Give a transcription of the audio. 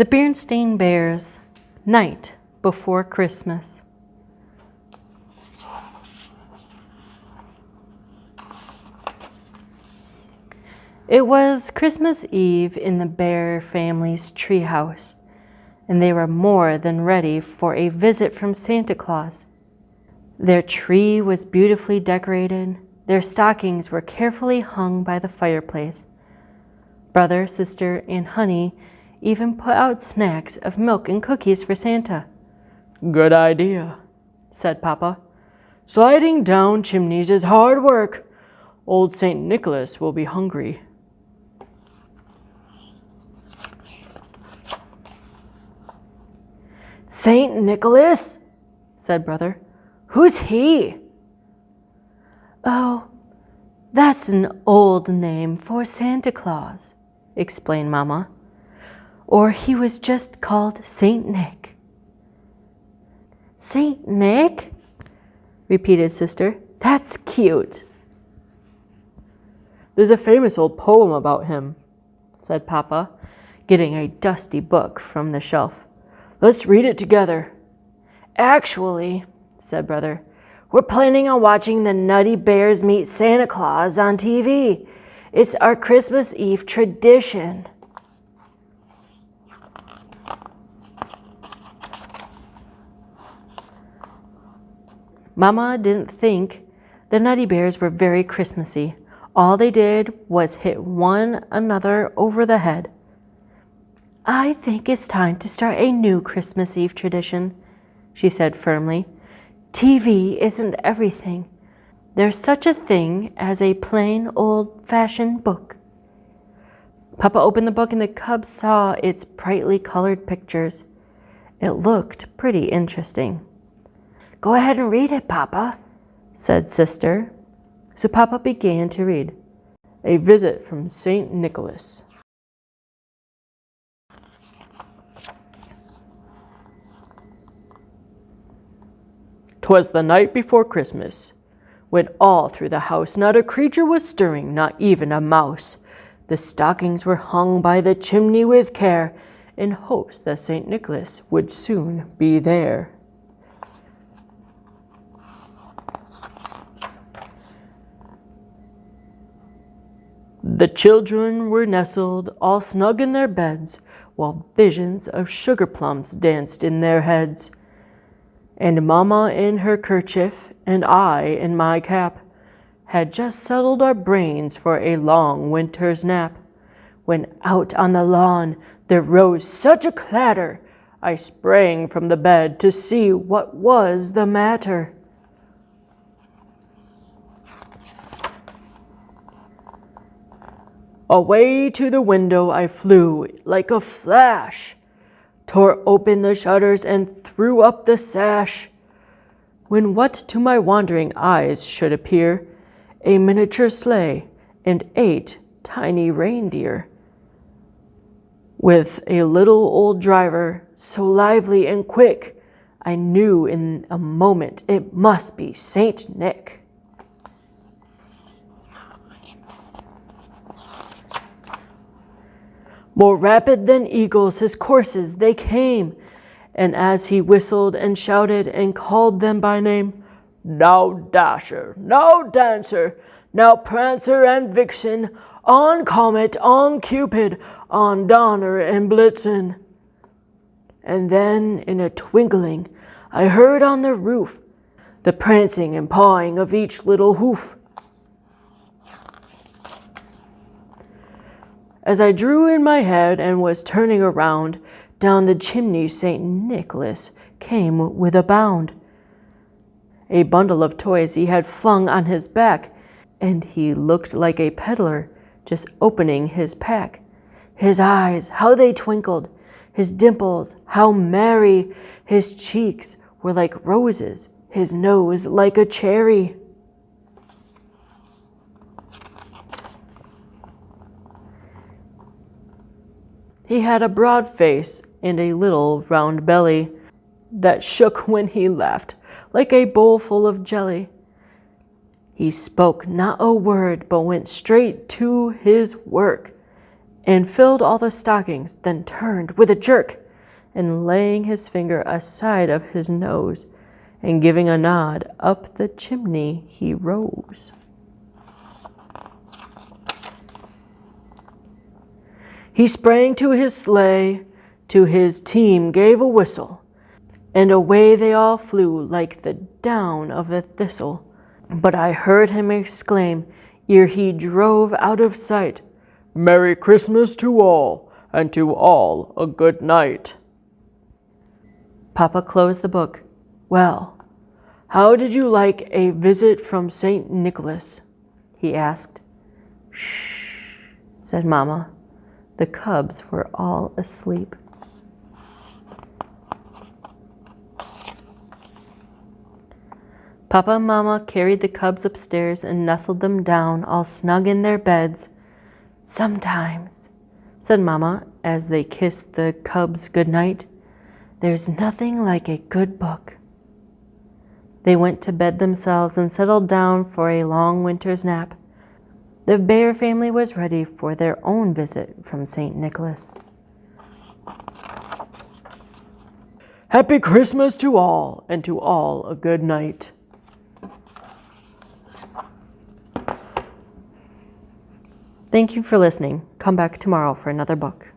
The Berenstain Bears, Night Before Christmas. It was Christmas Eve in the Bear family's treehouse, and they were more than ready for a visit from Santa Claus. Their tree was beautifully decorated. Their stockings were carefully hung by the fireplace. Brother, sister, and Honey even put out snacks of milk and cookies for Santa. "Good idea," said Papa. "Sliding down chimneys is hard work. Old St. Nicholas will be hungry." "St. Nicholas?" said Brother. "Who's he?" "Oh, that's an old name for Santa Claus," explained Mama. "Or he was just called St. Nick." "St. Nick?" repeated Sister. "That's cute." "There's a famous old poem about him," said Papa, getting a dusty book from the shelf. "Let's read it together." "Actually," said Brother, "we're planning on watching the Nutty Bears meet Santa Claus on TV. It's our Christmas Eve tradition." Mama didn't think the Nutty Bears were very Christmassy. All they did was hit one another over the head. "I think it's time to start a new Christmas Eve tradition," she said firmly. "TV isn't everything. There's such a thing as a plain old-fashioned book." Papa opened the book and the cubs saw its brightly colored pictures. It looked pretty interesting. "Go ahead and read it, Papa," said Sister. So Papa began to read. A visit from St. Nicholas. "'Twas the night before Christmas, when all through the house not a creature was stirring, not even a mouse. The stockings were hung by the chimney with care, in hopes that St. Nicholas would soon be there. The children were nestled all snug in their beds, while visions of sugar plums danced in their heads. And Mama in her kerchief, and I in my cap, had just settled our brains for a long winter's nap, when out on the lawn there rose such a clatter, I sprang from the bed to see what was the matter. Away to the window I flew like a flash, tore open the shutters and threw up the sash, when what to my wondering eyes should appear, a miniature sleigh and 8 tiny reindeer, with a little old driver, so lively and quick, I knew in a moment it must be St. Nick. More rapid than eagles his coursers they came, and as he whistled and shouted and called them by name, "Now Dasher, now Dancer, now Prancer and Vixen, on Comet, on Cupid, on Donner and Blitzen." And then in a twinkling I heard on the roof the prancing and pawing of each little hoof. As I drew in my head and was turning around, down the chimney St. Nicholas came with a bound. A bundle of toys he had flung on his back, and he looked like a peddler just opening his pack. His eyes, how they twinkled, his dimples, how merry, his cheeks were like roses, his nose like a cherry. He had a broad face and a little round belly that shook when he laughed like a bowl full of jelly. He spoke not a word, but went straight to his work, and filled all the stockings, then turned with a jerk, and laying his finger aside of his nose, and giving a nod up the chimney, he rose. He sprang to his sleigh, to his team gave a whistle, and away they all flew like the down of the thistle. But I heard him exclaim, ere he drove out of sight, Merry Christmas to all, and to all a good night. Papa closed the book. Well, how did you like a visit from St. Nicholas? He asked. Shh, said Mama. The cubs were all asleep. Papa and Mama carried the cubs upstairs and nestled them down all snug in their beds. Sometimes, said Mama as they kissed the cubs good night, there's nothing like a good book. They went to bed themselves and settled down for a long winter's nap. The Bear family was ready for their own visit from St. Nicholas. Happy Christmas to all, and to all a good night. Thank you for listening. Come back tomorrow for another book.